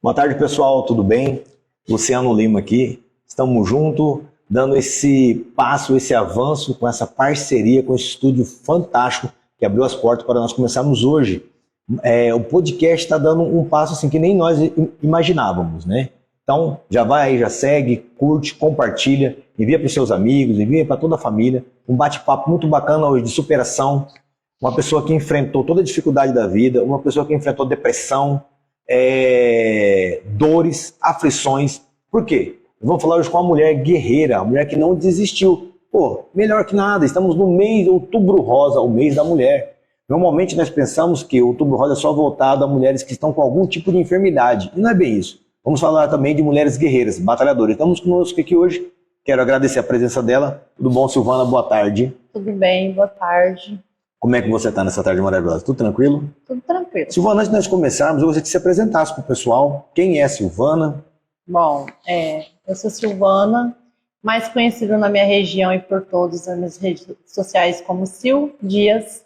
Boa tarde, pessoal, tudo bem? Luciano Lima aqui. Estamos juntos, dando esse passo, esse avanço com essa parceria, com esse estúdio fantástico que abriu as portas para nós começarmos hoje. O podcast está dando um passo assim que nem nós imaginávamos, né? Então, já vai aí, já segue, curte, compartilha, envia para os seus amigos, envia para toda a família. Um bate-papo muito bacana hoje de superação. Uma pessoa que enfrentou toda a dificuldade da vida, uma pessoa que enfrentou depressão, dores, aflições. Por quê? Vamos falar hoje com uma mulher guerreira, uma mulher que não desistiu. Pô, melhor que nada, estamos no mês Outubro Rosa, o mês da mulher. Normalmente nós pensamos que o Outubro Rosa é só voltado a mulheres que estão com algum tipo de enfermidade. E não é bem isso. Vamos falar também de mulheres guerreiras, batalhadoras. Estamos conosco aqui hoje. Quero agradecer a presença dela. Tudo bom, Silvana? Boa tarde. Tudo bem, boa tarde. Como é que você está nessa tarde maravilhosa? Tudo tranquilo? Tudo tranquilo. Silvana, antes de nós começarmos, eu gostaria que você se apresentasse para o pessoal. Quem é Silvana? Bom, eu sou Silvana, mais conhecida na minha região e por todas as minhas redes sociais como Sil Dias.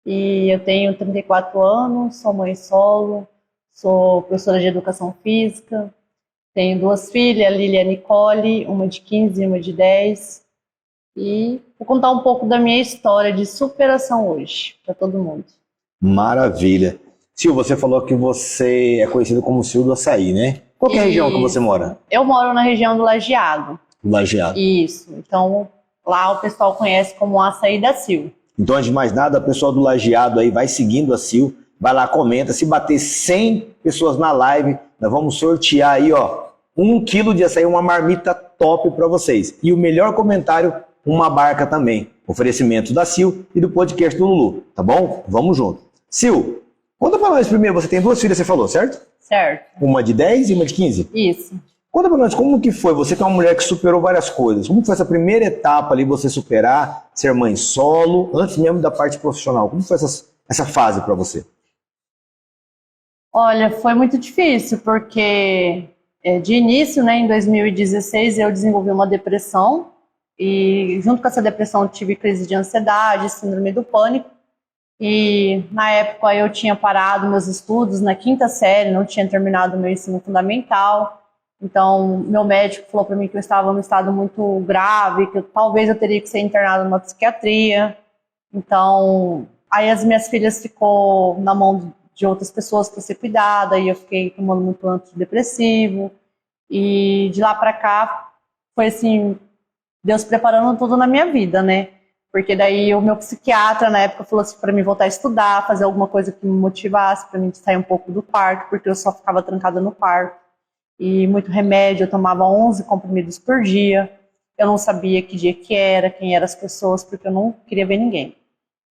E eu tenho 34 anos, sou mãe solo, sou professora de educação física, tenho 2 filhas, a Lília e a Nicole, uma de 15 e uma de 10. E vou contar um pouco da minha história de superação hoje, para todo mundo. Maravilha. Sil, você falou que você é conhecido como Sil do Açaí, né? Qual que é a região que você mora? Eu moro na região do Lajeado. Lajeado. Isso. Então, lá o pessoal conhece como Açaí da Sil. Então, antes de mais nada, o pessoal do Lajeado aí vai seguindo a Sil, vai lá, comenta. Se bater 100 pessoas na live, nós vamos sortear aí, ó, 1 quilo de açaí, uma marmita top para vocês. E o melhor comentário, uma barca também. Oferecimento da Sil e do podcast do Lulu, tá bom? Vamos junto. Sil, conta pra nós primeiro, você tem 2 filhas, você falou, certo? Certo. Uma de 10 e uma de 15? Isso. Conta pra nós, como que foi? Você que é uma mulher que superou várias coisas. Como foi essa primeira etapa ali, você superar, ser mãe solo, antes mesmo da parte profissional? Como foi essa fase pra você? Olha, foi muito difícil, porque de início, né, em 2016, eu desenvolvi uma depressão. E junto com essa depressão eu tive crise de ansiedade, síndrome do pânico. E na época eu tinha parado meus estudos na 5ª série, não tinha terminado meu ensino fundamental. Então meu médico falou para mim que eu estava num estado muito grave, que talvez eu teria que ser internada numa psiquiatria. Então aí as minhas filhas ficou na mão de outras pessoas para ser cuidada, e eu fiquei tomando muito antidepressivo. E de lá para cá foi assim, Deus preparando tudo na minha vida, né? Porque daí o meu psiquiatra na época falou assim para mim voltar a estudar, fazer alguma coisa que me motivasse para mim sair um pouco do quarto, porque eu só ficava trancada no quarto. E muito remédio, eu tomava 11 comprimidos por dia. Eu não sabia que dia que era, quem eram as pessoas, porque eu não queria ver ninguém.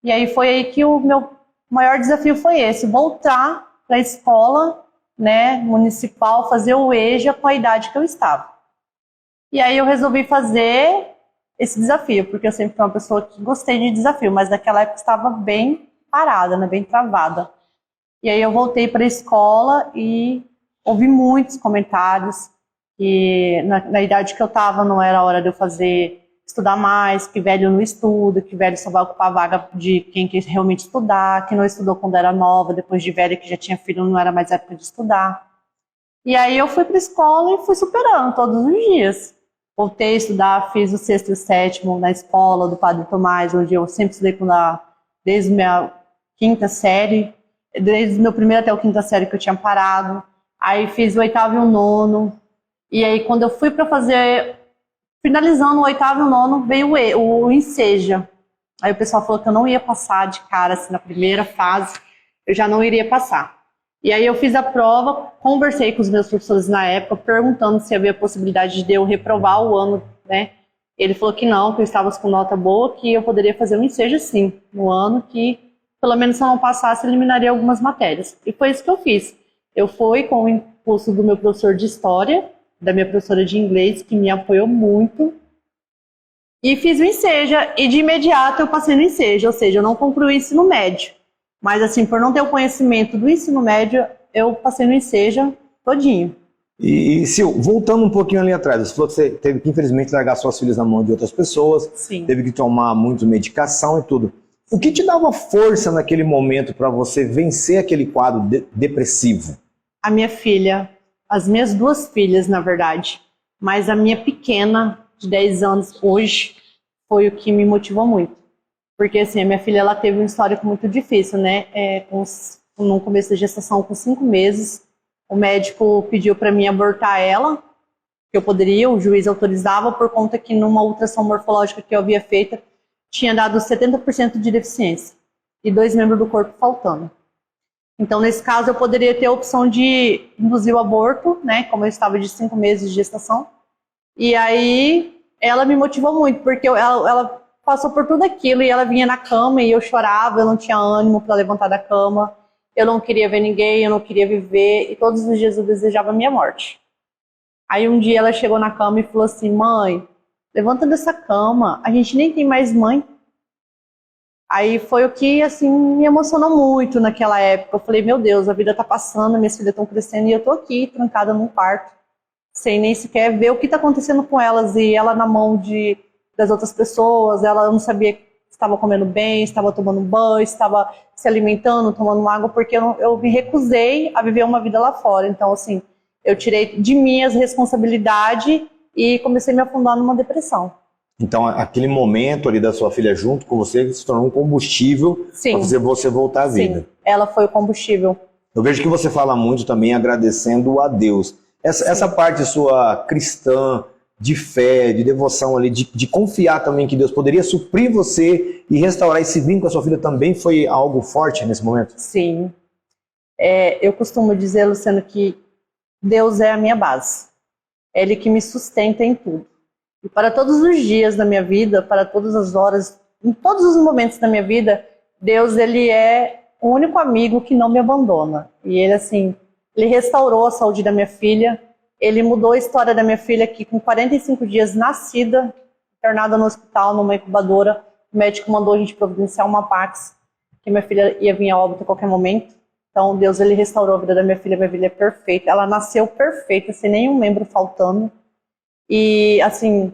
E aí foi aí que o meu maior desafio foi esse, voltar para a escola, né, municipal, fazer o EJA com a idade que eu estava. E aí eu resolvi fazer esse desafio, porque eu sempre fui uma pessoa que gostei de desafio, mas naquela época estava bem parada, né, bem travada. E aí eu voltei para a escola e ouvi muitos comentários que na idade que eu estava não era a hora de eu estudar mais, que velho não estuda, que velho só vai ocupar a vaga de quem quer realmente estudar, que não estudou quando era nova, depois de velha que já tinha filho não era mais época de estudar. E aí eu fui para a escola e fui superando todos os dias. Voltei a estudar, fiz o 6º e o 7º na escola do Padre Tomás, onde eu sempre estudei desde a minha 5ª série, desde o meu primeiro até a 5ª série que eu tinha parado. Aí fiz o 8º e o 9º, e aí quando eu fui para fazer, finalizando o 8º e o 9º, veio o Enseja. Aí o pessoal falou que eu não ia passar de cara, assim, na primeira fase, eu já não iria passar. E aí eu fiz a prova, conversei com os meus professores na época, perguntando se havia possibilidade de eu reprovar o ano, né? Ele falou que não, que eu estava com nota boa, que eu poderia fazer um ensejo sim, no ano, que pelo menos se eu não passasse, eliminaria algumas matérias. E foi isso que eu fiz. Eu fui com o impulso do meu professor de História, da minha professora de Inglês, que me apoiou muito, e fiz o Enseja, e de imediato eu passei no Enseja, ou seja, eu não concluí o ensino médio. Mas, assim, por não ter o conhecimento do ensino médio, eu passei no Enseja todinho. E Sil, voltando um pouquinho ali atrás, você falou que você teve que, infelizmente, largar suas filhas na mão de outras pessoas. Sim. Teve que tomar muito medicação e tudo. O que te dava força naquele momento para você vencer aquele quadro depressivo? A minha filha. as minhas duas filhas, na verdade. Mas a minha pequena, de 10 anos, hoje, foi o que me motivou muito. Porque, assim, a minha filha, ela teve um histórico muito difícil, né? No começo da gestação, com 5 meses, o médico pediu para mim abortar ela, que eu poderia, o juiz autorizava, por conta que numa ultrassom morfológica que eu havia feita, tinha dado 70% de deficiência e 2 membros do corpo faltando. Então, nesse caso, eu poderia ter a opção de induzir o aborto, né? Como eu estava de 5 meses de gestação. E aí, ela me motivou muito, porque ela passou por tudo aquilo e ela vinha na cama e eu chorava, eu não tinha ânimo para levantar da cama, eu não queria ver ninguém, eu não queria viver, e todos os dias eu desejava a minha morte. Aí um dia ela chegou na cama e falou assim: mãe, levanta dessa cama, a gente nem tem mais mãe. Aí foi o que, assim, me emocionou muito naquela época. Eu falei, meu Deus, a vida tá passando, minhas filhas estão crescendo e eu tô aqui, trancada num quarto, sem nem sequer ver o que tá acontecendo com elas. E ela na mão das outras pessoas, ela não sabia se estava comendo bem, estava tomando banho, estava se alimentando, tomando água, porque eu me recusei a viver uma vida lá fora. Então, assim, eu tirei de mim as responsabilidades e comecei a me afundar numa depressão. Então, aquele momento ali da sua filha junto com você se tornou um combustível para fazer você voltar à vida. Sim, ela foi o combustível. Eu vejo que você fala muito também agradecendo a Deus. Essa parte sua cristã, de fé, de devoção ali, de confiar também que Deus poderia suprir você e restaurar esse vínculo com a sua filha, também foi algo forte nesse momento? Sim. Eu costumo dizer, Luciano, que Deus é a minha base. É Ele que me sustenta em tudo. E para todos os dias da minha vida, para todas as horas, em todos os momentos da minha vida, Deus, Ele é o único amigo que não me abandona. E Ele, assim, Ele restaurou a saúde da minha filha, Ele mudou a história da minha filha, que com 45 dias nascida, internada no hospital, numa incubadora, o médico mandou a gente providenciar uma Pax, que minha filha ia vir a óbito a qualquer momento. Então, Deus, Ele restaurou a vida da minha filha é perfeita. Ela nasceu perfeita, sem nenhum membro faltando. E, assim,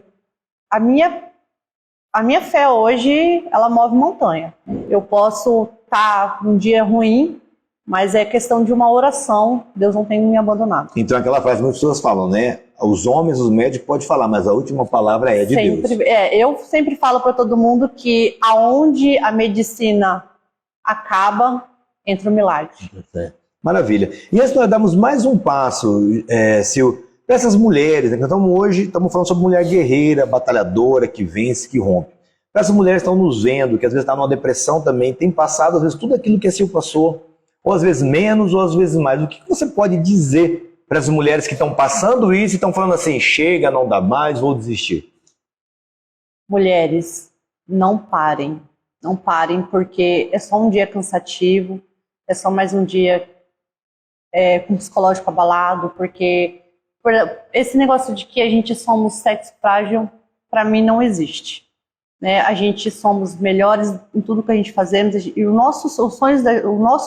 a minha fé hoje, ela move montanha. Eu posso estar num dia ruim, mas é questão de uma oração. Deus não tem me abandonado. Então, aquela frase que muitas pessoas falam, né? Os homens, os médicos podem falar, mas a última palavra é de Deus. Eu sempre falo para todo mundo que aonde a medicina acaba, entra o milagre. Maravilha. E antes nós damos mais um passo, Sil, para essas mulheres, né, que estamos falando sobre mulher guerreira, batalhadora, que vence, que rompe. Para essas mulheres que estão nos vendo, que às vezes estão numa depressão também, tem passado às vezes tudo aquilo que a Sil passou, ou às vezes menos, ou às vezes mais. O que você pode dizer para essas mulheres que estão passando isso e estão falando assim, chega, não dá mais, vou desistir? Mulheres, não parem. Não parem, porque é só um dia cansativo, é só mais um dia com o psicológico abalado, porque esse negócio de que a gente somos sexo frágil, para mim não existe. Né? A gente somos melhores em tudo que a gente fazemos, e o nosso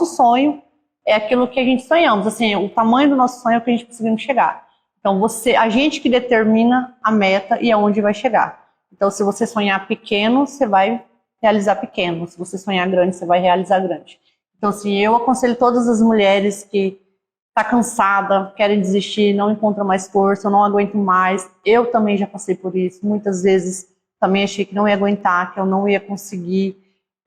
sonho é aquilo que a gente sonhamos. Assim, o tamanho do nosso sonho é o que a gente conseguimos chegar. Então, a gente que determina a meta e aonde vai chegar. Então, se você sonhar pequeno, você vai realizar pequeno. Se você sonhar grande, você vai realizar grande. Então, assim, eu aconselho todas as mulheres que tá cansada, querem desistir, não encontram mais força, eu não aguento mais. Eu também já passei por isso. Muitas vezes também achei que não ia aguentar, que eu não ia conseguir.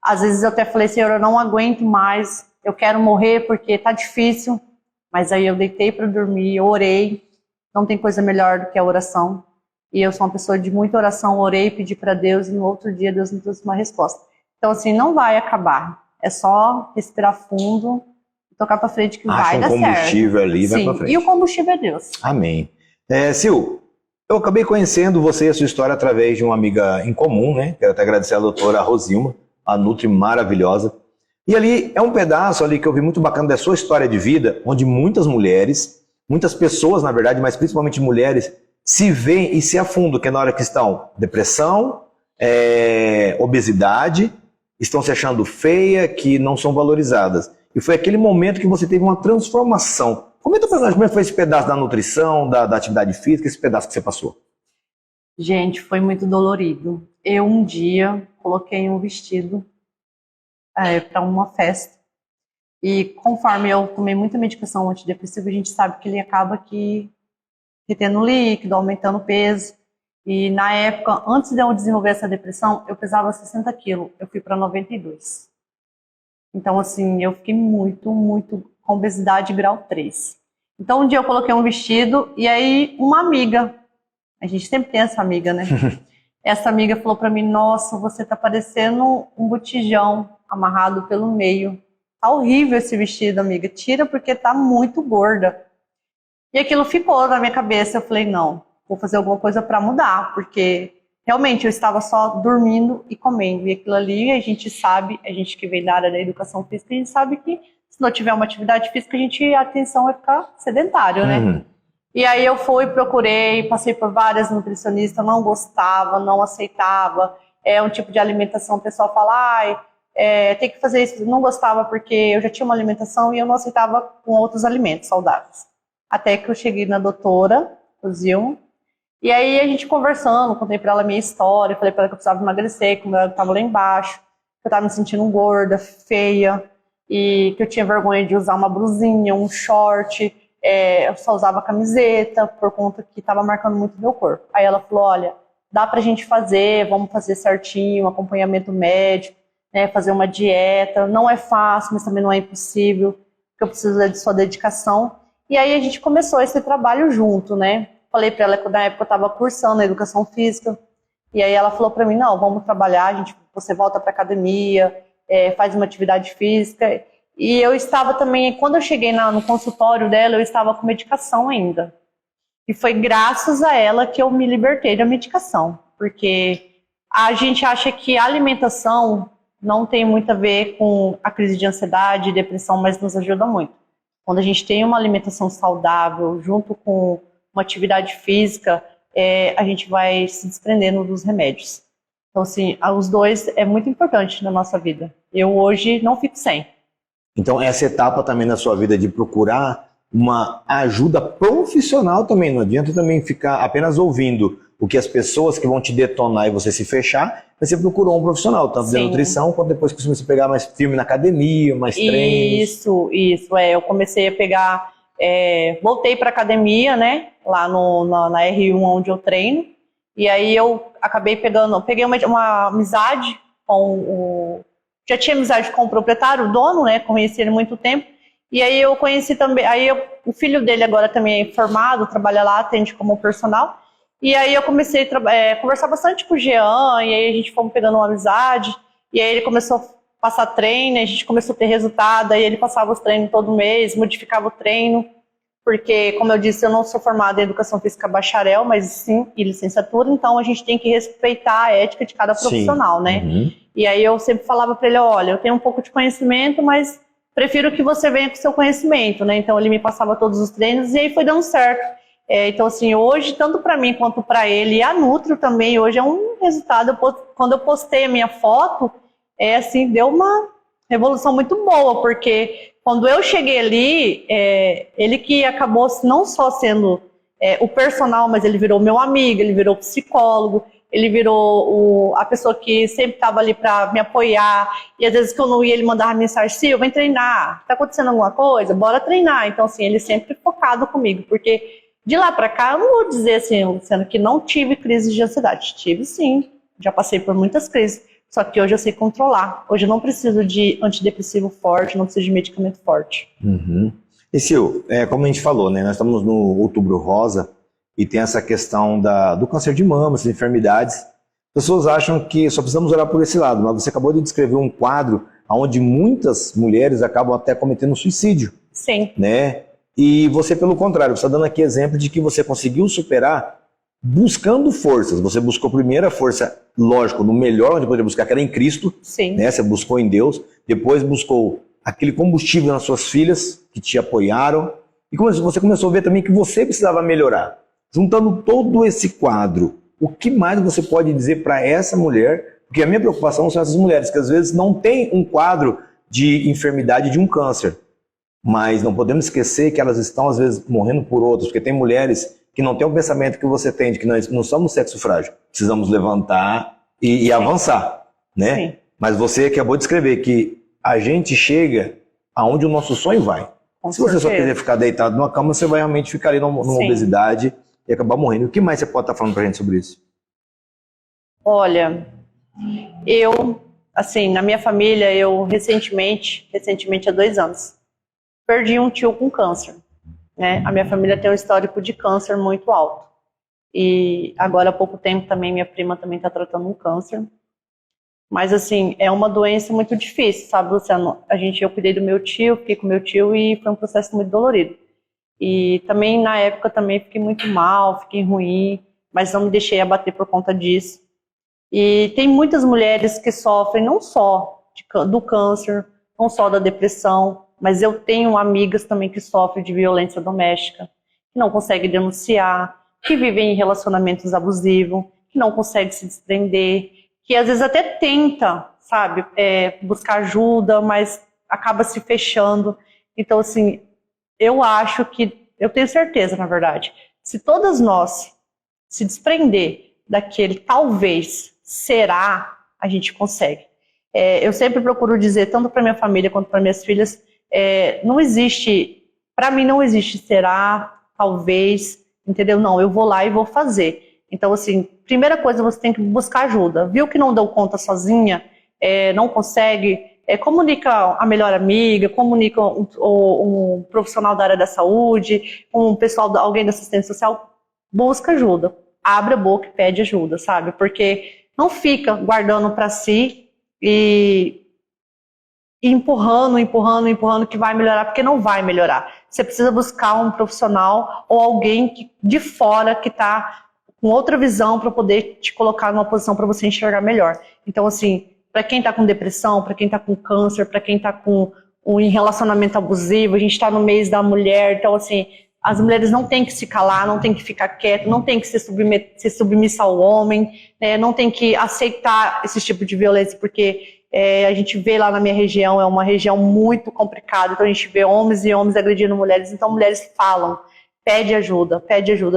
Às vezes eu até falei, Senhor, eu não aguento mais, eu quero morrer porque tá difícil. Mas aí eu deitei para dormir, eu orei. Não tem coisa melhor do que a oração. E eu sou uma pessoa de muita oração, orei, pedi para Deus, e no outro dia Deus me trouxe uma resposta. Então, assim, não vai acabar. É só respirar fundo, tocar para frente que vai dar certo. Acha um combustível ali e vai para frente. E o combustível é Deus. Amém. Sil, eu acabei conhecendo você e a sua história através de uma amiga em comum, né? Quero até agradecer a doutora Rosilma, a Nutri maravilhosa. E ali é um pedaço ali que eu vi muito bacana da sua história de vida, onde muitas mulheres, muitas pessoas, na verdade, mas principalmente mulheres, se veem e se afundam, que é na hora que estão depressão, obesidade, estão se achando feia, que não são valorizadas. E foi aquele momento que você teve uma transformação. Comenta pra nós como é que foi esse pedaço da nutrição, da atividade física, esse pedaço que você passou. Gente, foi muito dolorido. Eu um dia coloquei um vestido para uma festa. E conforme eu tomei muita medicação antidepressiva, a gente sabe que ele acaba que retendo líquido, aumentando o peso. E na época, antes de eu desenvolver essa depressão, eu pesava 60 quilos, eu fui para 92. Então, assim, eu fiquei muito com obesidade grau 3. Então, um dia eu coloquei um vestido e aí uma amiga, a gente sempre tem essa amiga, né? Essa amiga falou para mim, nossa, você tá parecendo um botijão amarrado pelo meio. Tá horrível esse vestido, amiga. Tira porque tá muito gorda. E aquilo ficou na minha cabeça. Eu falei, não, vou fazer alguma coisa para mudar, porque realmente eu estava só dormindo e comendo. E aquilo ali, a gente sabe, a gente que vem da área da educação física, a gente sabe que se não tiver uma atividade física, a atenção vai ficar sedentária, né? Uhum. E aí eu fui, procurei, passei por várias nutricionistas, não gostava, não aceitava. É um tipo de alimentação, o pessoal fala, tem que fazer isso. Não gostava porque eu já tinha uma alimentação e eu não aceitava com outros alimentos saudáveis. Até que eu cheguei na doutora, o Zilma, e aí a gente conversando, contei pra ela a minha história, falei pra ela que eu precisava emagrecer, como eu tava lá embaixo, que eu tava me sentindo gorda, feia, e que eu tinha vergonha de usar uma blusinha, um short, eu só usava camiseta, por conta que tava marcando muito meu corpo. Aí ela falou, olha, dá pra gente fazer, vamos fazer certinho, um acompanhamento médico, né, fazer uma dieta, não é fácil, mas também não é impossível, porque eu preciso de sua dedicação. E aí a gente começou esse trabalho junto, né? Falei para ela que na época eu estava cursando a educação física, e aí ela falou para mim, não, vamos trabalhar, você volta para academia, faz uma atividade física. E eu estava também, quando eu cheguei no consultório dela, eu estava com medicação ainda. E foi graças a ela que eu me libertei da medicação, porque a gente acha que a alimentação não tem muito a ver com a crise de ansiedade e depressão, mas nos ajuda muito. Quando a gente tem uma alimentação saudável, junto com uma atividade física, a gente vai se desprendendo dos remédios. Então, assim, os dois é muito importante na nossa vida. Eu hoje não fico sem. Então, essa etapa também na sua vida de procurar uma ajuda profissional também, não adianta também ficar apenas ouvindo o que as pessoas que vão te detonar e você se fechar, mas você procurou um profissional, tanto de nutrição, quanto depois que você começou a pegar mais firme na academia, mais treinos. Isso, eu comecei a pegar, voltei para academia, né, lá na R1 onde eu treino, e aí eu peguei uma amizade já tinha amizade com o proprietário, o dono, né, conheci ele há muito tempo, e aí eu conheci também, o filho dele agora também é formado, trabalha lá, atende como personal, e aí eu comecei a conversar bastante com o Jean, e aí a gente fomos pegando uma amizade, e aí ele começou a passar treino, a gente começou a ter resultado, aí ele passava os treinos todo mês, modificava o treino, porque, como eu disse, eu não sou formada em educação física bacharel, mas sim em licenciatura, então a gente tem que respeitar a ética de cada profissional, né? Uhum. E aí eu sempre falava para ele, olha, eu tenho um pouco de conhecimento, mas prefiro que você venha com seu conhecimento, né? Então ele me passava todos os treinos e aí foi dando certo. Então, assim, hoje, tanto para mim quanto para ele, e a Nutro também, hoje é um resultado. Quando eu postei a minha foto, assim, deu uma revolução muito boa, porque quando eu cheguei ali, ele que acabou não só sendo o personal, mas ele virou meu amigo, ele virou psicólogo, ele virou a pessoa que sempre estava ali para me apoiar, e às vezes que eu não ia, ele mandava mensagem, Sil, vem treinar, tá acontecendo alguma coisa? Bora treinar. Então, assim, ele sempre focado comigo, porque de lá para cá, eu não vou dizer assim, Luciano, que não tive crise de ansiedade. Tive sim, já passei por muitas crises, só que hoje eu sei controlar. Hoje eu não preciso de antidepressivo forte, não preciso de medicamento forte. Uhum. E Sil, como a gente falou, né, nós estamos no Outubro Rosa e tem essa questão do câncer de mama, essas enfermidades. As pessoas acham que só precisamos olhar por esse lado, mas você acabou de descrever um quadro onde muitas mulheres acabam até cometendo suicídio. Sim. Né? E você, pelo contrário, você está dando aqui exemplo de que você conseguiu superar buscando forças. Você buscou primeiro a força, lógico, no melhor onde poderia buscar, que era em Cristo. Sim. Né? Você buscou em Deus. Depois buscou aquele combustível nas suas filhas, que te apoiaram. E você começou a ver também que você precisava melhorar. Juntando todo esse quadro, o que mais você pode dizer para essa mulher? Porque a minha preocupação são essas mulheres, que às vezes não têm um quadro de enfermidade de um câncer. Mas não podemos esquecer que elas estão, às vezes, morrendo por outras, porque tem mulheres que não têm o pensamento que você tem, de que nós não somos sexo frágil. Precisamos levantar e avançar, né? Sim. Mas você acabou de escrever que a gente chega aonde o nosso sonho vai. Com Se você só certeza. quiser ficar deitado numa cama, você vai realmente ficar ali numa Sim. obesidade e acabar morrendo. O que mais você pode estar falando pra gente sobre isso? Olha, eu, assim, na minha família, eu recentemente há 2 anos, perdi um tio com câncer, né? A minha família tem um histórico de câncer muito alto. E agora há pouco tempo também, minha prima também está tratando um câncer. Mas, assim, é uma doença muito difícil, sabe, Luciano? Eu cuidei do meu tio, fiquei com meu tio e foi um processo muito dolorido. E também, na época, também fiquei muito mal, fiquei ruim, mas não me deixei abater por conta disso. E tem muitas mulheres que sofrem não só do câncer, não só da depressão, mas eu tenho amigas também que sofrem de violência doméstica, que não conseguem denunciar, que vivem em relacionamentos abusivos, que não conseguem se desprender, que às vezes até tenta, sabe, buscar ajuda, mas acaba se fechando. Então, assim, eu tenho certeza, na verdade, se todas nós se desprender daquele talvez, será, a gente consegue. Eu sempre procuro dizer, tanto para minha família quanto para minhas filhas, não existe, para mim não existe será, talvez, entendeu? Não, eu vou lá e vou fazer. Então, assim, primeira coisa, você tem que buscar ajuda. Viu que não deu conta sozinha, não consegue, comunica a melhor amiga, comunica um profissional da área da saúde, um pessoal, alguém da assistência social, busca ajuda. Abre a boca e pede ajuda, sabe? Porque não fica guardando para si e empurrando que vai melhorar, porque não vai melhorar. Você precisa buscar um profissional ou alguém de fora que está com outra visão para poder te colocar numa posição para você enxergar melhor. Então, assim, para quem está com depressão, para quem está com câncer, para quem está com um relacionamento abusivo, a gente está no mês da mulher, então, assim, as mulheres não têm que se calar, não têm que ficar quietas, não têm que ser submissa ao homem, né? Não tem que aceitar esse tipo de violência, porque a gente vê lá na minha região, é uma região muito complicada, então a gente vê homens e homens agredindo mulheres, então mulheres falam, pede ajuda,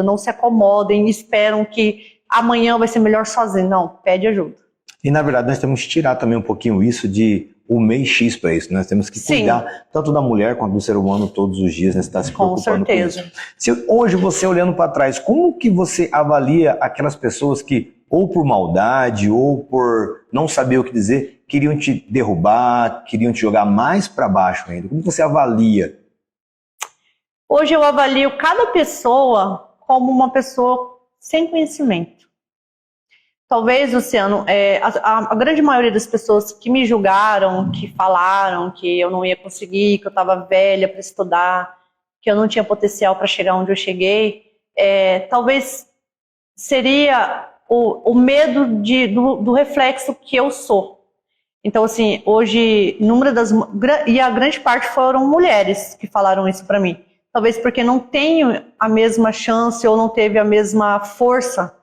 não se acomodem, esperam que amanhã vai ser melhor sozinho, não, pede ajuda. E na verdade nós temos que tirar também um pouquinho isso de o mês X para isso. Nós temos que cuidar tanto da mulher quanto do ser humano todos os dias, né? Você está se preocupando com isso. Se hoje você olhando para trás, como que você avalia aquelas pessoas que ou por maldade ou por não saber o que dizer, queriam te derrubar, queriam te jogar mais para baixo ainda? Como você avalia? Hoje eu avalio cada pessoa como uma pessoa sem conhecimento. Talvez, Luciano, a grande maioria das pessoas que me julgaram, que falaram que eu não ia conseguir, que eu estava velha para estudar, que eu não tinha potencial para chegar onde eu cheguei, talvez seria o medo do reflexo que eu sou. Então, assim, hoje, e a grande parte foram mulheres que falaram isso para mim. Talvez porque não tenho a mesma chance ou não teve a mesma força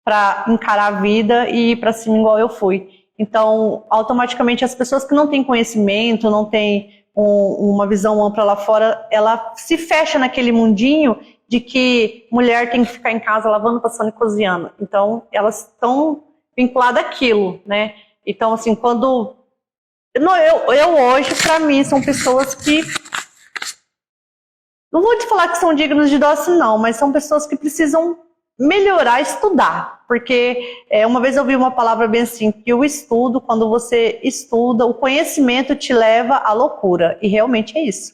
para encarar a vida e ir para cima igual eu fui. Então, automaticamente, as pessoas que não têm conhecimento, não têm uma visão ampla lá fora, ela se fecha naquele mundinho de que mulher tem que ficar em casa lavando, passando e cozinhando. Então, elas estão vinculadas àquilo, né? Então, assim, quando... Eu hoje, para mim, são pessoas que... Não vou te falar que são dignas de doce, não, mas são pessoas que precisam melhorar, estudar. Porque uma vez eu ouvi uma palavra bem assim, que o estudo, quando você estuda, o conhecimento te leva à loucura. E realmente é isso.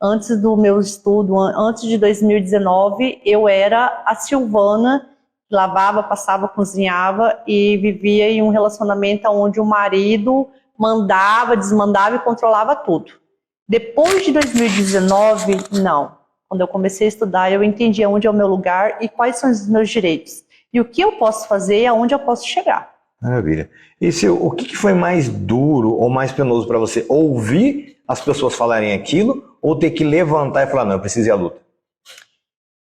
Antes do meu estudo, antes de 2019, eu era a Silvana, que lavava, passava, cozinhava e vivia em um relacionamento onde o marido mandava, desmandava e controlava tudo. Depois de 2019, não. Quando eu comecei a estudar, eu entendi onde é o meu lugar e quais são os meus direitos. E o que eu posso fazer e aonde eu posso chegar. Maravilha. E o que foi mais duro ou mais penoso para você? Ouvir as pessoas falarem aquilo ou ter que levantar e falar, não, eu preciso ir à luta?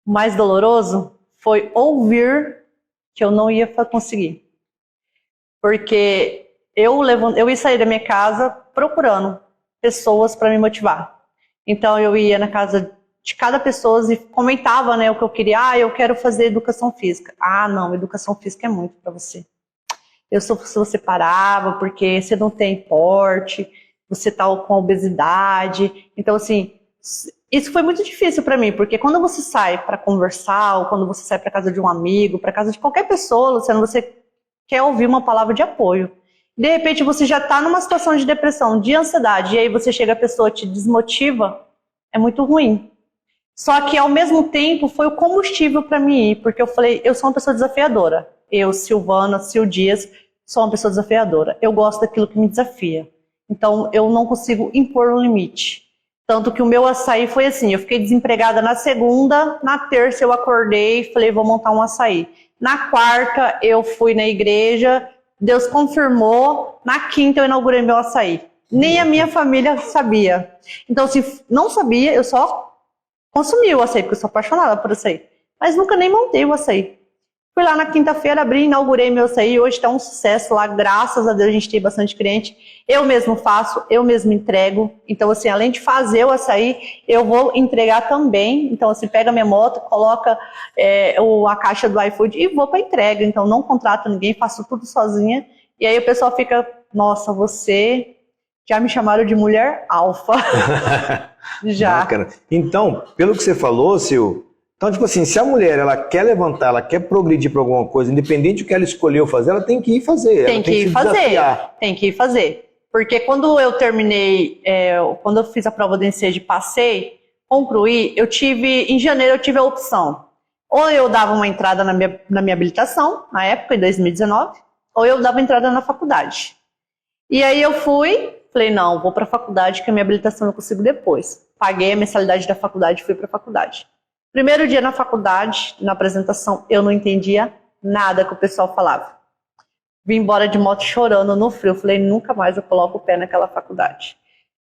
O mais doloroso foi ouvir que eu não ia conseguir. Porque eu ia sair da minha casa procurando pessoas para me motivar. Então eu ia na casa de cada pessoa e comentava, né, o que eu queria. Eu quero fazer educação física. Não, educação física é muito para você. Se você parava, porque você não tem porte, você tá com obesidade. Então, assim, isso foi muito difícil para mim, porque quando você sai para conversar, ou quando você sai para casa de um amigo, para casa de qualquer pessoa, Luciano, você quer ouvir uma palavra de apoio. De repente você já está numa situação de depressão, de ansiedade, e aí você chega, a pessoa te desmotiva, é muito ruim. Só que ao mesmo tempo foi o combustível para mim ir, porque eu falei, eu sou uma pessoa desafiadora. Eu, Silvana, Sil Dias, sou uma pessoa desafiadora. Eu gosto daquilo que me desafia. Então eu não consigo impor um limite. Tanto que o meu açaí foi assim, eu fiquei desempregada na segunda, na terça eu acordei e falei, vou montar um açaí. Na quarta eu fui na igreja, Deus confirmou, na quinta eu inaugurei meu açaí. Nem a minha família sabia. Então, se não sabia, eu só consumi o açaí, porque eu sou apaixonada por açaí. Mas nunca nem montei o açaí. Fui lá na quinta-feira, abri, inaugurei meu açaí, hoje está um sucesso lá, graças a Deus a gente tem bastante cliente. Eu mesmo faço, eu mesmo entrego. Então, assim, além de fazer o açaí, eu vou entregar também. Então, assim, pega minha moto, coloca a caixa do iFood e vou para entrega. Então, não contrato ninguém, faço tudo sozinha. E aí o pessoal fica, nossa, você já me chamaram de mulher alfa. Já. Bacana. Então, pelo que você falou, Sil, então, tipo assim, se a mulher ela quer levantar, ela quer progredir para alguma coisa, independente do que ela escolheu fazer, ela tem que ir fazer. Tem que ir fazer. Tem que ir fazer. Porque quando eu terminei, quando eu fiz a prova do Ensejo e passei, concluí, em janeiro eu tive a opção. Ou eu dava uma entrada na minha habilitação, na época, em 2019, ou eu dava entrada na faculdade. E aí eu falei, não, vou para a faculdade, que a minha habilitação eu consigo depois. Paguei a mensalidade da faculdade e fui para a faculdade. Primeiro dia na faculdade, na apresentação, eu não entendia nada que o pessoal falava. Vim embora de moto chorando no frio. Falei, nunca mais eu coloco o pé naquela faculdade.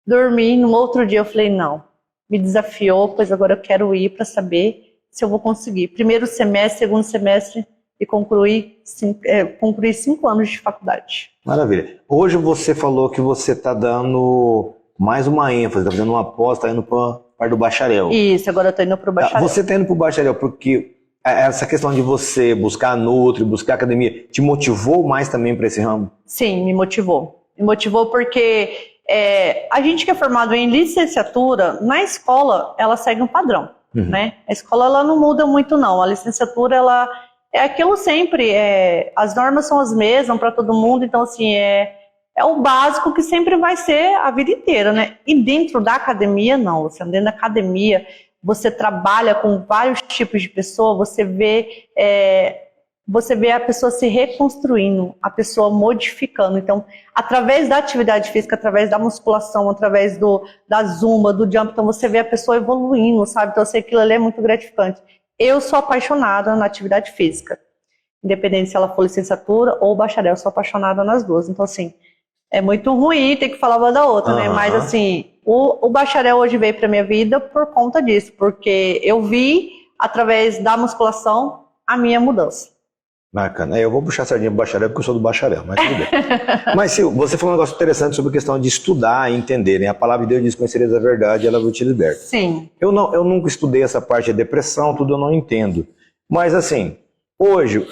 Dormi, no outro dia eu falei, não. Me desafiou, pois agora eu quero ir para saber se eu vou conseguir. Primeiro semestre, segundo semestre e concluí 5 anos de faculdade. Maravilha. Hoje você falou que você está dando mais uma ênfase, está fazendo uma pós, está indo para parte do bacharel. Isso, agora eu estou indo para o bacharel. Você está indo para o bacharel porque essa questão de você buscar a Nutri, buscar a academia, te motivou mais também para esse ramo? Sim, me motivou. Me motivou porque a gente que é formado em licenciatura, na escola, ela segue um padrão. Né? A escola ela não muda muito, não. A licenciatura, ela é aquilo sempre. As normas são as mesmas para todo mundo, então, assim, é o básico que sempre vai ser a vida inteira, né? E dentro da academia, não. Você dentro da academia, você trabalha com vários tipos de pessoas, você vê a pessoa se reconstruindo, a pessoa modificando. Então, através da atividade física, através da musculação, através da zumba, do jump, então você vê a pessoa evoluindo, sabe? Então, aquilo ali é muito gratificante. Eu sou apaixonada na atividade física. Independente se ela for licenciatura ou bacharel, eu sou apaixonada nas duas. Então, assim, é muito ruim ter que falar uma da outra, né? Mas, assim, o bacharel hoje veio pra minha vida por conta disso, porque eu vi, através da musculação, a minha mudança. Bacana. Eu vou puxar a sardinha pro bacharel porque eu sou do bacharel, mas tudo bem. Mas, Sil, você falou um negócio interessante sobre a questão de estudar e entender, né? A palavra de Deus diz, conhecereis a verdade, ela te liberta. Sim. Eu nunca estudei essa parte de depressão, tudo eu não entendo. Mas, assim, hoje,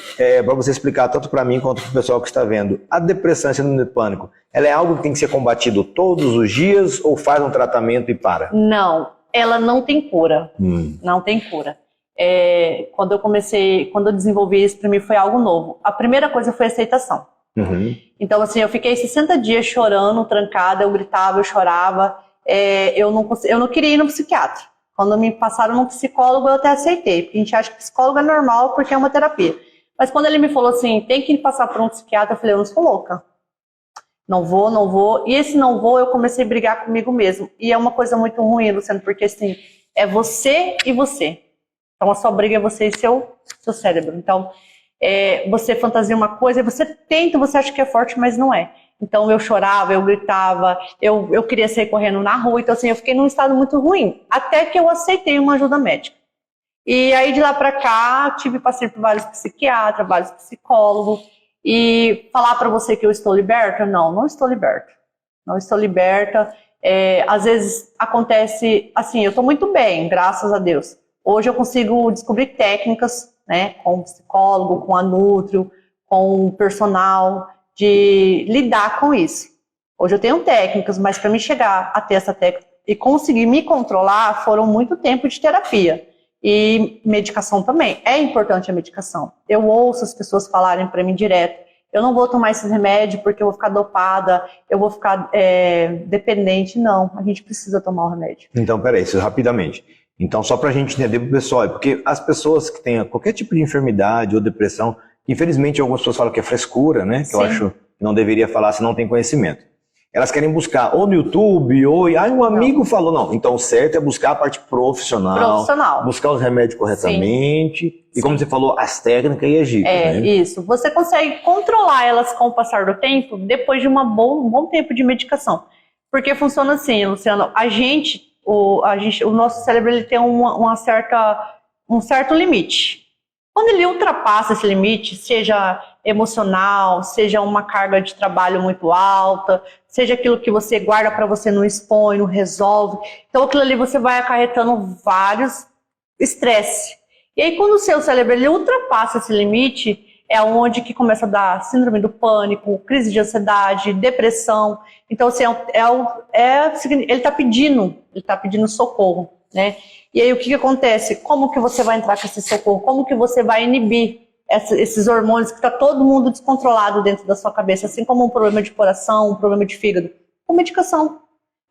para você explicar tanto para mim quanto para o pessoal que está vendo, a depressão e síndrome de pânico, ela é algo que tem que ser combatido todos os dias ou faz um tratamento e para? Não, ela não tem cura. Não tem cura. Quando eu desenvolvi isso, para mim foi algo novo. A primeira coisa foi a aceitação. Então, assim, eu fiquei 60 dias chorando, trancada, eu gritava, eu chorava. Eu não queria ir no psiquiatra. Quando me passaram no psicólogo, eu até aceitei, porque a gente acha que psicólogo é normal porque é uma terapia. Mas quando ele me falou assim, tem que passar por um psiquiatra, eu falei, eu não sou louca. Não vou. E esse não vou, eu comecei a brigar comigo mesmo. E é uma coisa muito ruim, Luciano, porque assim, é você e você. Então a sua briga é você e seu cérebro. Então, você fantasia uma coisa, e você acha que é forte, mas não é. Então eu chorava, eu gritava, eu queria sair correndo na rua. Então assim, eu fiquei num estado muito ruim, até que eu aceitei uma ajuda médica. E aí de lá pra cá, passei por vários psiquiatras, vários psicólogos. E falar pra você que eu estou liberta? Não estou liberta. Não estou liberta. Às vezes acontece assim, eu estou muito bem, graças a Deus. Hoje eu consigo descobrir técnicas, né, com o psicólogo, com a Nutri, com o personal, de lidar com isso. Hoje eu tenho técnicas, mas para me chegar a ter essa técnica e conseguir me controlar, foram muito tempo de terapia. E medicação também. É importante a medicação. Eu ouço as pessoas falarem para mim direto, eu não vou tomar esses remédios porque eu vou ficar dopada, eu vou ficar dependente. Não, a gente precisa tomar o remédio. Então, peraí, isso rapidamente. Então, só para a gente entender pro pessoal, porque as pessoas que têm qualquer tipo de enfermidade ou depressão, infelizmente algumas pessoas falam que é frescura, né? Que Sim. eu acho que não deveria falar se não tem conhecimento. Elas querem buscar ou no YouTube, ou um amigo falou, não. Então o certo é buscar a parte profissional. Buscar os remédios corretamente. Sim. E como você falou, as técnicas e agir. Né? Isso. Você consegue controlar elas com o passar do tempo depois de um bom tempo de medicação. Porque funciona assim, Luciano, o nosso cérebro ele tem um certo limite. Quando ele ultrapassa esse limite, seja emocional, seja uma carga de trabalho muito alta, seja aquilo que você guarda para você, não expõe, não resolve. Então aquilo ali você vai acarretando vários estresse. E aí quando o seu cérebro ele ultrapassa esse limite, é onde que começa a dar síndrome do pânico, crise de ansiedade, depressão. Então assim, ele está pedindo socorro, né? E aí o que acontece? Como que você vai entrar com esse socorro? Como que você vai inibir esses hormônios que está todo mundo descontrolado dentro da sua cabeça, assim como um problema de coração, um problema de fígado? Com medicação.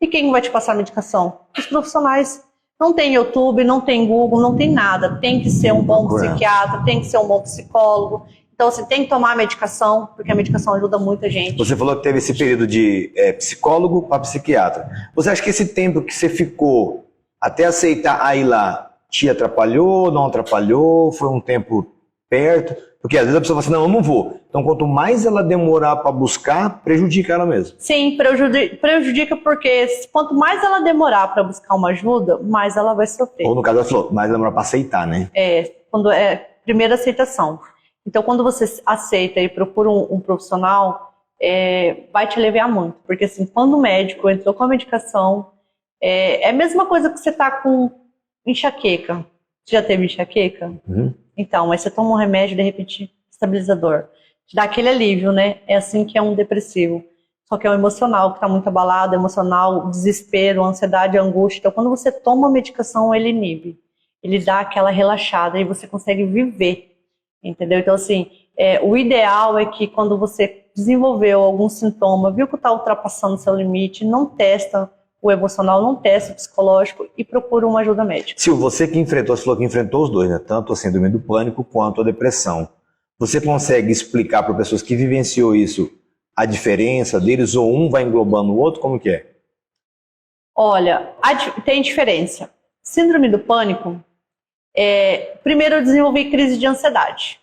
E quem vai te passar a medicação? Os profissionais. Não tem YouTube, não tem Google, não tem nada. Tem que ser um bom psiquiatra, tem que ser um bom psicólogo. Então você tem que tomar a medicação, porque a medicação ajuda muita gente. Você falou que teve esse período de psicólogo para psiquiatra. Você acha que esse tempo que você ficou até aceitar a ir lá te atrapalhou, não atrapalhou? Foi um tempo perto? Porque às vezes a pessoa fala assim, não, eu não vou. Então quanto mais ela demorar para buscar, prejudica ela mesma. Sim, prejudica porque quanto mais ela demorar para buscar uma ajuda, mais ela vai sofrer. Ou no caso ela falou, mais demorar para aceitar, né? Quando é primeira aceitação. Então quando você aceita e procura um profissional, vai te aliviar muito. Porque assim, quando o médico entrou com a medicação, é a mesma coisa que você está com enxaqueca. Você já teve enxaqueca? Uhum. Então, mas você toma um remédio, de repente, estabilizador. Te dá aquele alívio, né? É assim que é um depressivo. Só que é o emocional, que está muito abalado, emocional, o desespero, a ansiedade, a angústia. Então, quando você toma a medicação, ele inibe. Ele dá aquela relaxada e você consegue viver. Entendeu? Então, assim, o ideal é que quando você desenvolveu algum sintoma, viu que está ultrapassando o seu limite, não testa o emocional, não testa o psicológico e procura uma ajuda médica. Sil, você que enfrentou, você falou que enfrentou os dois, né? Tanto a síndrome do pânico quanto a depressão. Você consegue explicar para pessoas que vivenciou isso a diferença deles, ou um vai englobando o outro? Como que é? Olha, tem diferença. Síndrome do pânico, primeiro eu desenvolvi crise de ansiedade.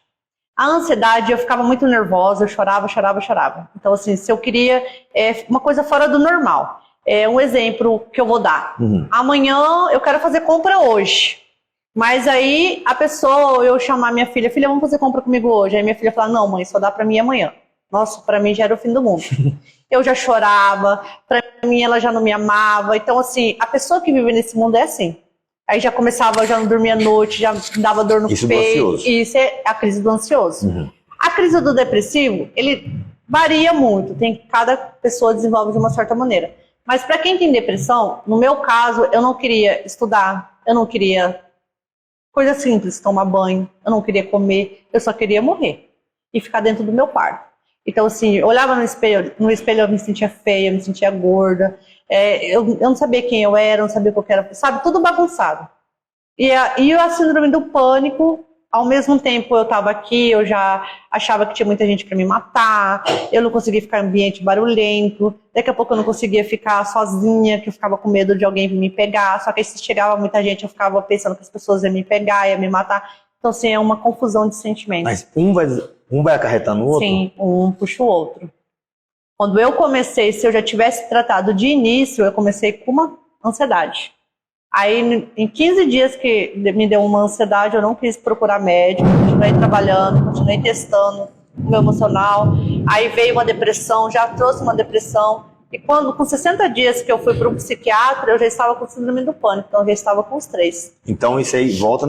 A ansiedade, eu ficava muito nervosa, eu chorava. Então assim, se eu queria uma coisa fora do normal. Um exemplo que eu vou dar. Amanhã eu quero fazer compra hoje. Mas aí a pessoa, eu chamar minha filha, vamos fazer compra comigo hoje. Aí minha filha fala, não mãe, só dá pra mim amanhã. Nossa, pra mim já era o fim do mundo. Eu já chorava, pra mim ela já não me amava. Então assim, a pessoa que vive nesse mundo é assim. Aí já começava, já não dormia à noite, já dava dor no peito. Isso é a crise do ansioso. A crise do depressivo, ele varia muito. Cada pessoa desenvolve de uma certa maneira. Mas para quem tem depressão, no meu caso, eu não queria estudar, eu não queria coisa simples, tomar banho, eu não queria comer, eu só queria morrer e ficar dentro do meu quarto. Então assim, eu olhava no espelho eu me sentia feia, eu me sentia gorda, eu não sabia quem eu era, não sabia o que eu era, sabe, tudo bagunçado. E a síndrome do pânico, ao mesmo tempo eu estava aqui, eu já achava que tinha muita gente para me matar, eu não conseguia ficar em ambiente barulhento, daqui a pouco eu não conseguia ficar sozinha, que eu ficava com medo de alguém vir me pegar, só que aí se chegava muita gente eu ficava pensando que as pessoas iam me pegar, iam me matar. Então assim, é uma confusão de sentimentos. Mas um vai acarretando o outro? Sim, um puxa o outro. Quando eu comecei, se eu já tivesse tratado de início, eu comecei com uma ansiedade. Aí, em 15 dias que me deu uma ansiedade, eu não quis procurar médico, continuei trabalhando, continuei testando o meu emocional. Aí veio uma depressão, já trouxe uma depressão. E com 60 dias que eu fui para um psiquiatra, eu já estava com síndrome do pânico, então eu já estava com os 3. Então isso aí volta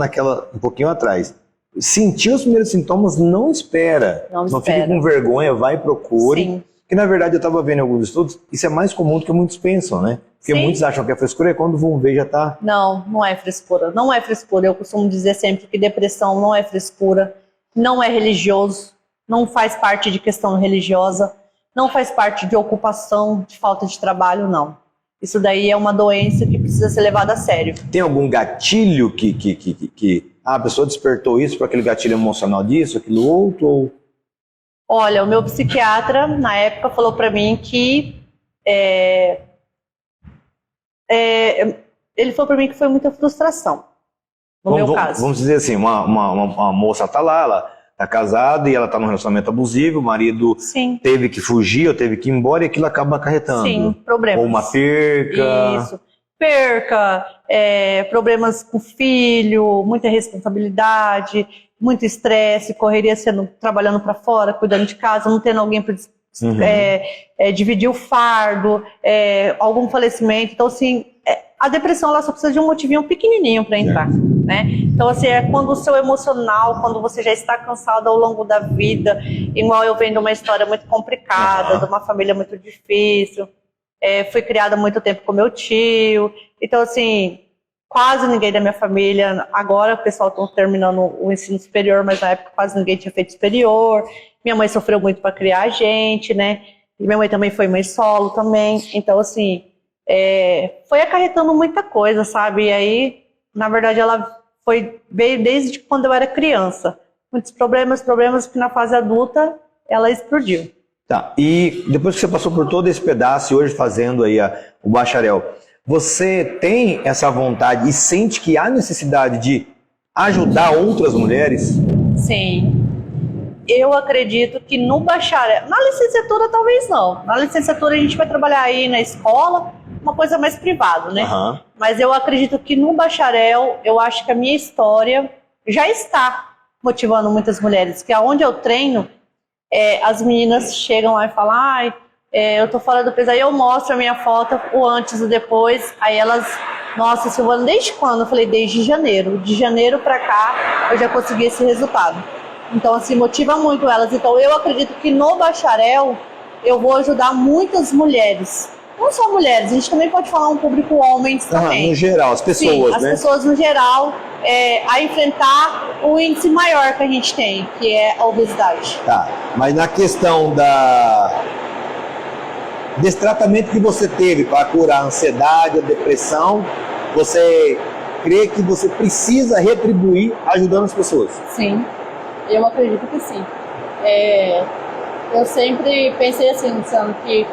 um pouquinho atrás. Sentiu os primeiros sintomas, não espera. Não fique com vergonha, vai e procure. Sim. Que na verdade eu estava vendo em alguns estudos, isso é mais comum do que muitos pensam, né? Porque Sim. muitos acham que é frescura e quando vão ver já tá... Não, não é frescura. Não é frescura. Eu costumo dizer sempre que depressão não é frescura, não é religioso, não faz parte de questão religiosa, não faz parte de ocupação, de falta de trabalho, não. Isso daí é uma doença que precisa ser levada a sério. Tem algum gatilho que a pessoa despertou isso para aquele gatilho emocional disso, aquilo outro? Ou... Olha, o meu psiquiatra, na época, falou para mim que... ele falou para mim que foi muita frustração, no meu caso. Vamos dizer assim, uma moça tá lá, ela tá casada e ela tá num relacionamento abusivo, o marido Sim. teve que fugir ou teve que ir embora e aquilo acaba acarretando. Sim, problemas. Ou uma perca. Isso. Perca, problemas com o filho, muita responsabilidade, muito estresse, correria trabalhando para fora, cuidando de casa, não tendo alguém para dividir o fardo, algum falecimento. Então, assim, a depressão ela só precisa de um motivinho pequenininho para entrar, né? Então, assim, é quando o seu emocional, quando você já está cansado ao longo da vida, igual eu venho de uma história muito complicada, de uma família muito difícil, fui criada há muito tempo com meu tio, então, assim, quase ninguém da minha família, agora o pessoal está terminando o ensino superior, mas na época quase ninguém tinha feito superior. Minha mãe sofreu muito para criar a gente, né? E minha mãe também foi mãe solo também. Então, assim, foi acarretando muita coisa, sabe? E aí, na verdade, ela veio desde quando eu era criança. Muitos problemas que na fase adulta ela explodiu. Tá, e depois que você passou por todo esse pedaço e hoje fazendo aí o bacharel, você tem essa vontade e sente que há necessidade de ajudar outras mulheres? Sim. Eu acredito que no bacharel, na licenciatura talvez não. Na licenciatura a gente vai trabalhar aí na escola, uma coisa mais privada, né? Uhum. Mas eu acredito que no bacharel, eu acho que a minha história já está motivando muitas mulheres, que aonde eu treino, as meninas chegam lá e falam, eu tô fora do peso, aí eu mostro a minha foto, o antes e o depois, aí elas, nossa, Silvana, desde quando? Eu falei, desde janeiro. De janeiro pra cá, eu já consegui esse resultado. Então, assim, motiva muito elas. Então, eu acredito que no bacharel, eu vou ajudar muitas mulheres. Não só mulheres, a gente também pode falar um público homens também. No geral, as pessoas, sim, né? As pessoas no geral, a enfrentar o índice maior que a gente tem, que é a obesidade. Tá, mas na questão desse tratamento que você teve para curar a ansiedade, a depressão, você crê que você precisa retribuir ajudando as pessoas? Sim, eu acredito que sim. Eu sempre pensei assim, Luciano, que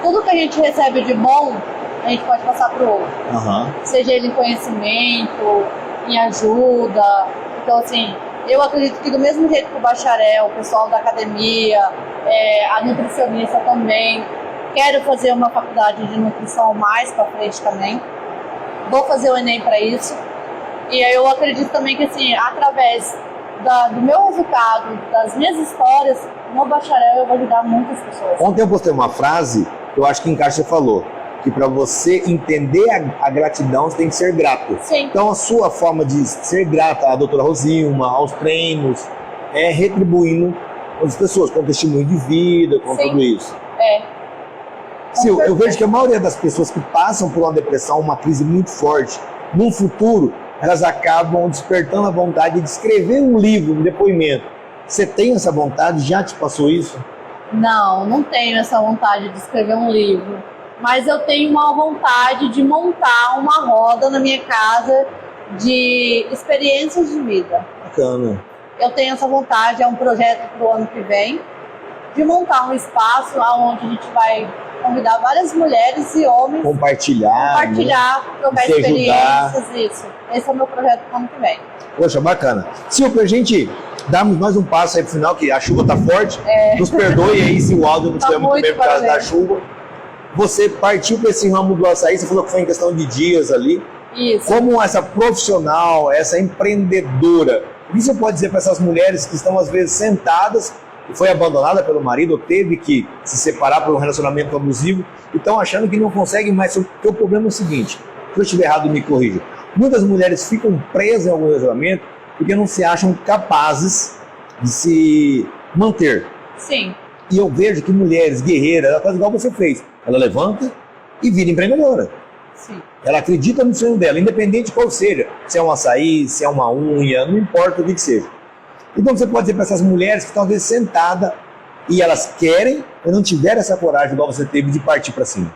tudo que a gente recebe de bom, a gente pode passar para o outro. Uhum. Seja ele em conhecimento, em ajuda. Então, assim, eu acredito que do mesmo jeito que o bacharel, o pessoal da academia, a nutricionista também, quero fazer uma faculdade de nutrição mais para frente também. Vou fazer o Enem para isso. E aí eu acredito também que, assim, através do meu resultado, das minhas histórias, no bacharel eu vou ajudar muitas pessoas. Ontem eu postei uma frase que eu acho que encaixa, você falou, que para você entender a gratidão, você tem que ser grato. Sim. Então a sua forma de ser grata à doutora Rosilma, aos treinos, é retribuindo as pessoas, com testemunho de vida, com Sim. tudo isso. Sim, eu vejo que a maioria das pessoas que passam por uma depressão, uma crise muito forte, no futuro, elas acabam despertando a vontade de escrever um livro, um depoimento. Você tem essa vontade? Já te passou isso? Não tenho essa vontade de escrever um livro. Mas eu tenho uma vontade de montar uma roda na minha casa de experiências de vida. Bacana. Eu tenho essa vontade, é um projeto para o ano que vem, de montar um espaço onde a gente vai convidar várias mulheres e homens. Compartilhar, trocar experiências, isso. Esse é o meu projeto para o ano que vem. Poxa, bacana. Silvia, pra gente darmos mais um passo aí pro final, que a chuva tá forte, nos perdoe aí se o áudio não estiver muito bem por causa da chuva. Você partiu para esse ramo do açaí, você falou que foi em questão de dias ali. Isso. Como essa profissional, essa empreendedora, o que você pode dizer para essas mulheres que estão às vezes sentadas e foi abandonada pelo marido, ou teve que se separar por um relacionamento abusivo, e estão achando que não conseguem mais, porque o problema é o seguinte, se eu estiver errado me corrija, muitas mulheres ficam presas em algum relacionamento porque não se acham capazes de se manter. Sim. E eu vejo que mulheres guerreiras, ela faz igual você fez. Ela levanta e vira empreendedora. Sim. Ela acredita no sonho dela, independente de qual seja. Se é um açaí, se é uma unha, não importa o que seja. Então você pode dizer para essas mulheres que estão às vezes sentadas e elas querem, mas não tiveram essa coragem igual você teve de partir para cima.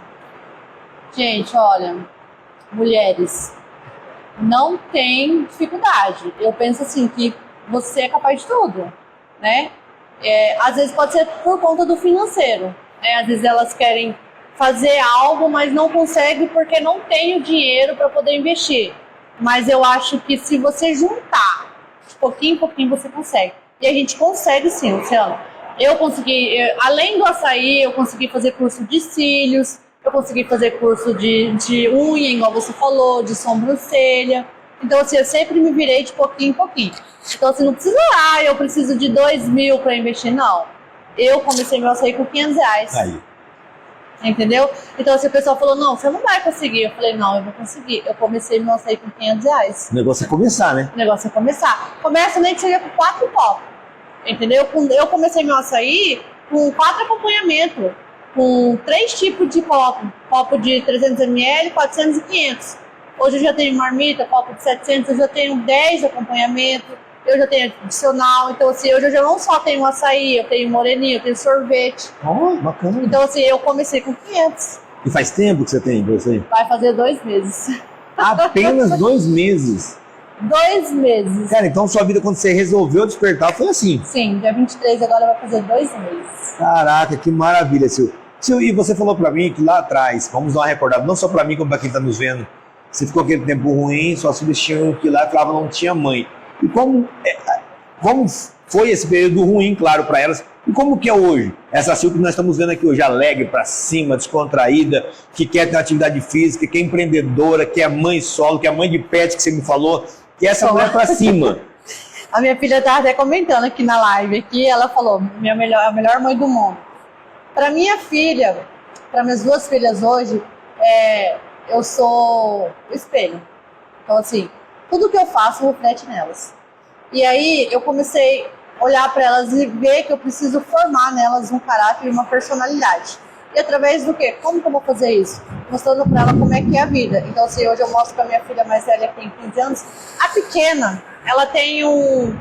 Gente, olha, mulheres, não tem dificuldade. Eu penso assim, que você é capaz de tudo, né? Às vezes pode ser por conta do financeiro, né? Às vezes elas querem fazer algo, mas não conseguem porque não tem o dinheiro para poder investir. Mas eu acho que se você juntar, de pouquinho em pouquinho você consegue. E a gente consegue sim, Luciano. Eu consegui, além do açaí, eu consegui fazer curso de cílios, eu consegui fazer curso de unha, igual você falou, de sobrancelha. Então, assim, eu sempre me virei de pouquinho em pouquinho. Então, assim, não precisa, eu preciso de 2.000 para investir, não. Eu comecei meu açaí com R$500. Aí. Entendeu? Então, assim, o pessoal falou, não, você não vai conseguir. Eu falei, não, eu vou conseguir. Eu comecei meu açaí com R$500. O negócio é começar, né? O negócio é começar. Começa nem que seja com 4 copos. Entendeu? Eu comecei meu açaí com 4 acompanhamentos. Com 3 tipos de copo. Copo de 300 ml, 400 e 500. Hoje eu já tenho marmita, copo de 700, eu já tenho 10 acompanhamentos. Eu já tenho adicional. Então, assim, hoje eu já não só tenho açaí, eu tenho moreninho, eu tenho sorvete. Oh, bacana. Então, assim, eu comecei com 500. E faz tempo que você tem isso aí? Vai fazer 2 meses. Apenas 2 meses. 2 meses. Cara, então sua vida, quando você resolveu despertar, foi assim. Sim, dia 23 agora vai fazer 2 meses. Caraca, que maravilha, Sil. Sil, e você falou pra mim que lá atrás, vamos dar uma recordada, não só pra mim, como pra quem tá nos vendo, você ficou aquele tempo ruim, suas filhas tinham que ir lá e falavam não tinha mãe. E como foi esse período ruim, claro, pra elas, e como que é hoje? Essa Sil que nós estamos vendo aqui hoje, alegre, pra cima, descontraída, que quer ter atividade física, que é empreendedora, que é mãe solo, que é mãe de pet, que você me falou, que é essa mulher pra cima. A minha filha estava até comentando aqui na live, aqui, ela falou, a melhor mãe do mundo. Para minha filha, para minhas 2 filhas hoje, eu sou o espelho. Então, assim, tudo que eu faço reflete nelas. E aí, eu comecei a olhar para elas e ver que eu preciso formar nelas um caráter e uma personalidade. E através do quê? Como que eu vou fazer isso? Mostrando para ela como é que é a vida. Então, assim, hoje eu mostro para minha filha mais velha, que tem 15 anos, a pequena, ela tem um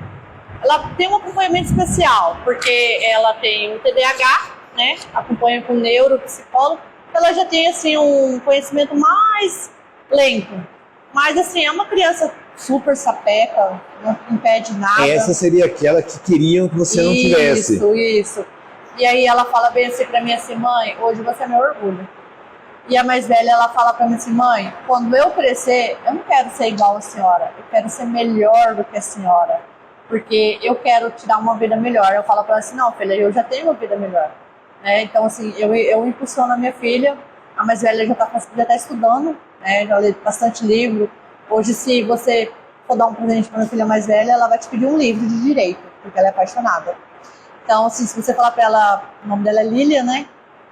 acompanhamento especial, porque ela tem um TDAH, né? Acompanha com neuropsicólogo. Ela já tem, assim, um conhecimento mais lento. Mas, assim, é uma criança super sapeca, não impede nada. Essa seria aquela que queriam que você não tivesse. Isso. E aí ela fala bem assim pra mim assim, mãe, hoje você é meu orgulho. E a mais velha, ela fala pra mim assim, mãe, quando eu crescer, eu não quero ser igual a senhora, eu quero ser melhor do que a senhora, porque eu quero te dar uma vida melhor. Eu falo pra ela assim, não, filha, eu já tenho uma vida melhor. Né? Então, assim, eu impulsiono a minha filha, a mais velha já tá estudando, né? Já lê bastante livro. Hoje, se você for dar um presente pra minha filha mais velha, ela vai te pedir um livro de direito, porque ela é apaixonada. Então, assim, se você falar pra ela, o nome dela é Lília, né?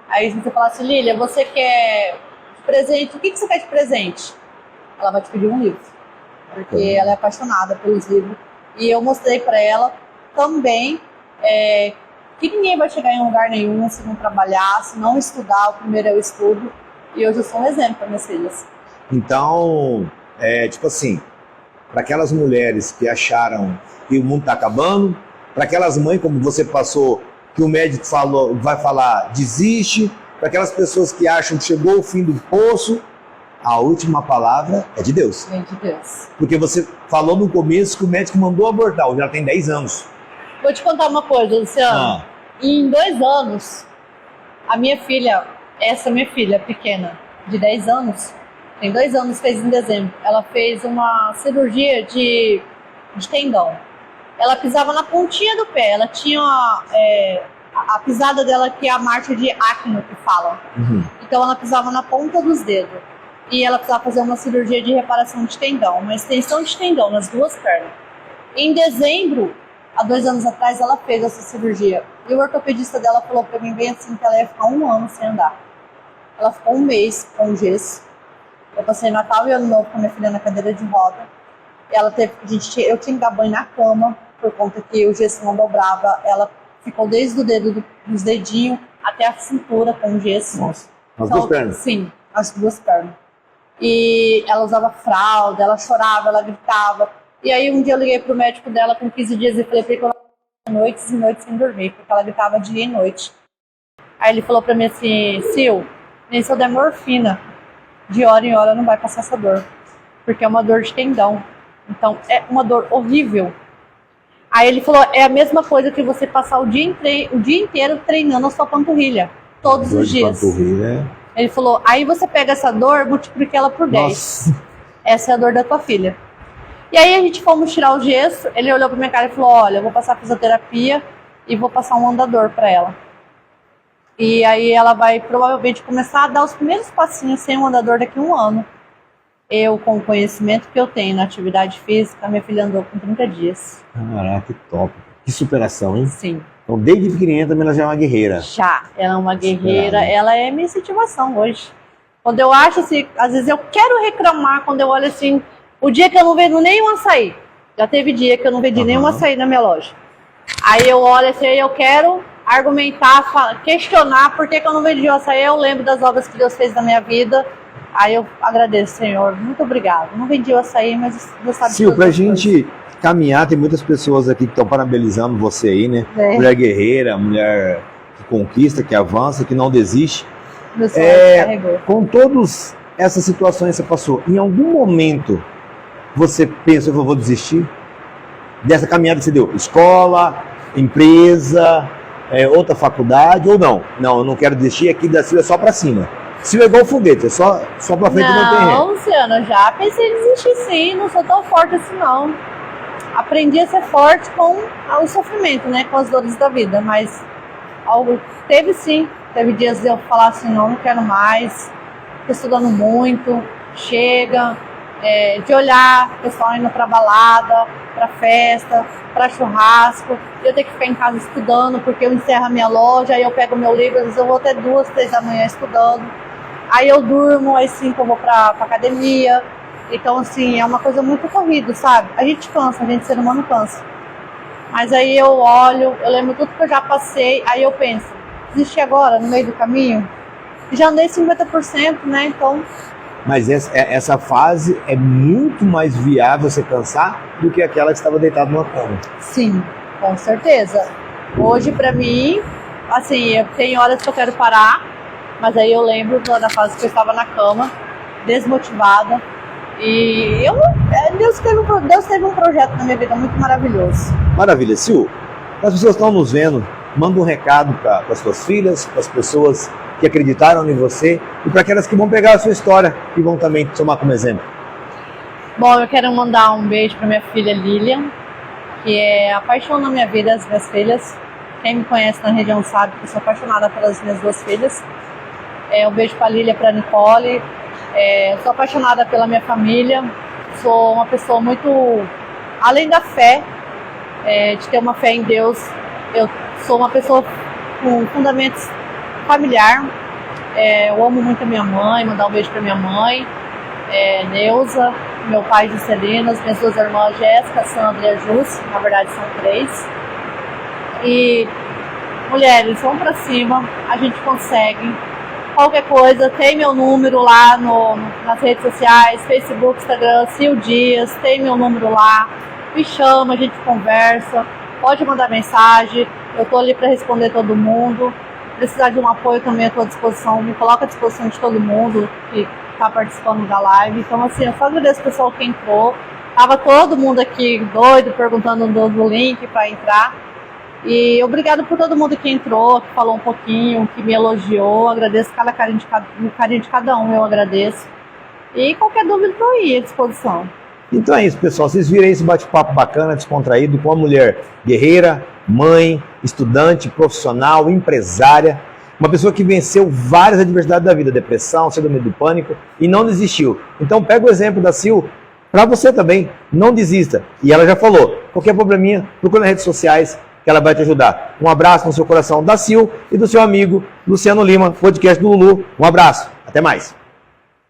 Aí se você falar assim, Lília, você quer de presente, o que você quer de presente? Ela vai te pedir um livro, porque ela é apaixonada pelos livros. E eu mostrei pra ela também que ninguém vai chegar em lugar nenhum se não trabalhar, se não estudar. O primeiro é o estudo. E hoje eu sou um exemplo para minhas filhas. Então, tipo assim, para aquelas mulheres que acharam que o mundo está acabando, para aquelas mães como você passou, que o médico vai falar desiste, para aquelas pessoas que acham que chegou o fim do poço, a última palavra é de Deus. Vem de Deus. Porque você falou no começo que o médico mandou abortar, hoje ela tem 10 anos. Vou te contar uma coisa, Luciano. Em 2 anos, a minha filha, essa minha filha pequena, de 10 anos, tem 2 anos, fez em dezembro, ela fez uma cirurgia de tendão. Ela pisava na pontinha do pé, ela tinha a pisada dela, que é a marcha de acne, que falam. Uhum. Então ela pisava na ponta dos dedos. E ela precisava fazer uma cirurgia de reparação de tendão, uma extensão de tendão nas 2 pernas. Em dezembro, há 2 anos atrás, ela fez essa cirurgia. E o ortopedista dela falou pra mim bem assim, que ela ia ficar 1 ano sem andar. Ela ficou 1 mês com gesso. Eu passei Natal e Ano Novo com a minha filha na cadeira de roda. E ela teve, eu tinha que dar banho na cama, por conta que o gesso não dobrava. Ela ficou desde o dedo dos dedinhos até a cintura com gesso. Nossa, as duas pernas? Sim, as duas pernas. E ela usava fralda, ela chorava, ela gritava. E aí um dia eu liguei pro médico dela com 15 dias e falei pra ele que eu não noites e noites sem dormir, porque ela gritava dia e noite. Aí ele falou pra mim assim, Sil, nem se eu der morfina, de hora em hora não vai passar essa dor, porque é uma dor de tendão. Então é uma dor horrível. Aí ele falou, é a mesma coisa que você passar o dia inteiro treinando a sua panturrilha, todos os dias. Panturrilha. Ele falou, aí você pega essa dor, multiplica ela por 10. Nossa. Essa é a dor da tua filha. E aí a gente fomos tirar o gesso, ele olhou pra minha cara e falou, olha, eu vou passar fisioterapia e vou passar um andador pra ela. E aí ela vai provavelmente começar a dar os primeiros passinhos sem um andador daqui a 1 ano. Eu, com o conhecimento que eu tenho na atividade física, minha filha andou com 30 dias. Caraca, que top. Que superação, hein? Sim. Então, desde pequenininha também ela já é uma guerreira. Já, ela é uma guerreira, ela é minha incentivação hoje. Quando eu acho assim, às vezes eu quero reclamar quando eu olho assim, o dia que eu não vendo nenhum açaí. Já teve dia que eu não vendi nenhum açaí na minha loja. Aí eu olho assim, eu quero argumentar, questionar por que eu não vendi o açaí. Eu lembro das obras que Deus fez na minha vida. Aí eu agradeço, Senhor, muito obrigado. Não vendi o açaí, mas Deus sabe. Sil, pra gente caminhar, tem muitas pessoas aqui que estão parabenizando você aí, né? É. Mulher guerreira, mulher que conquista, que avança, que não desiste. Meu sonho carregou. Com todas essas situações que você passou, em algum momento você pensa, eu vou desistir? Dessa caminhada que você deu? Escola, empresa, outra faculdade ou não? Não, eu não quero desistir, aqui da Sil é só pra cima. Sil é igual foguete, é só pra frente e não tem ré. Não, Luciano, eu já pensei em desistir sim, não sou tão forte assim não. Aprendi a ser forte com o sofrimento, né, com as dores da vida, mas teve sim, teve dias de eu falar assim, não quero mais, tô estudando muito, chega, de olhar o pessoal indo pra balada, pra festa, pra churrasco, eu tenho que ficar em casa estudando, porque eu encerro a minha loja, aí eu pego meu livro, às vezes eu vou até 2, 3 da manhã estudando, aí eu durmo, às 5 eu vou pra academia. Então, assim, é uma coisa muito corrida, sabe? A gente cansa, a gente ser humano cansa. Mas aí eu olho, eu lembro tudo que eu já passei, aí eu penso, desistir agora, no meio do caminho? Já andei 50%, né? Então... Mas essa fase é muito mais viável você cansar do que aquela que estava deitada numa cama. Sim, com certeza. Hoje, pra mim, assim, tem horas que eu quero parar, mas aí eu lembro da fase que eu estava na cama, desmotivada. E Deus teve um projeto na minha vida muito maravilhoso. Maravilha, Sil. As pessoas estão nos vendo, manda um recado para as suas filhas, para as pessoas que acreditaram em você e para aquelas que vão pegar a sua história e vão também tomar como exemplo. Bom, eu quero mandar um beijo para minha filha Lilian, que é a paixão na minha vida, as minhas filhas. Quem me conhece na região sabe que eu sou apaixonada pelas minhas 2 filhas. Um beijo para a Lilian, para a Nicole. Sou apaixonada pela minha família, sou uma pessoa muito, além da fé, de ter uma fé em Deus, eu sou uma pessoa com fundamentos familiar, eu amo muito a minha mãe, mandar um beijo para minha mãe, Neuza, meu pai Juscelino, as minhas 2 irmãs Jéssica, Sandra e a Jus, na verdade são 3, e mulheres, vamos para cima, a gente consegue. Qualquer coisa, tem meu número lá nas redes sociais, Facebook, Instagram, Sil Dias, tem meu número lá, me chama, a gente conversa, pode mandar mensagem, eu tô ali para responder todo mundo, precisar de um apoio também eu tô à disposição, me coloco à disposição de todo mundo que tá participando da live, então assim, eu só agradeço o pessoal que entrou, tava todo mundo aqui doido, perguntando do link para entrar. E obrigado por todo mundo que entrou, que falou um pouquinho, que me elogiou. Agradeço cada carinho de cada um, eu agradeço. E qualquer dúvida estou aí à disposição. Então é isso, pessoal. Vocês viram esse bate-papo bacana, descontraído, com uma mulher guerreira, mãe, estudante, profissional, empresária. Uma pessoa que venceu várias adversidades da vida, depressão, síndrome do pânico, e não desistiu. Então pega o exemplo da Sil para você também. Não desista. E ela já falou, qualquer probleminha, procura nas redes sociais, que ela vai te ajudar. Um abraço no seu coração da Sil e do seu amigo Luciano Lima, podcast do Lulu. Um abraço, até mais.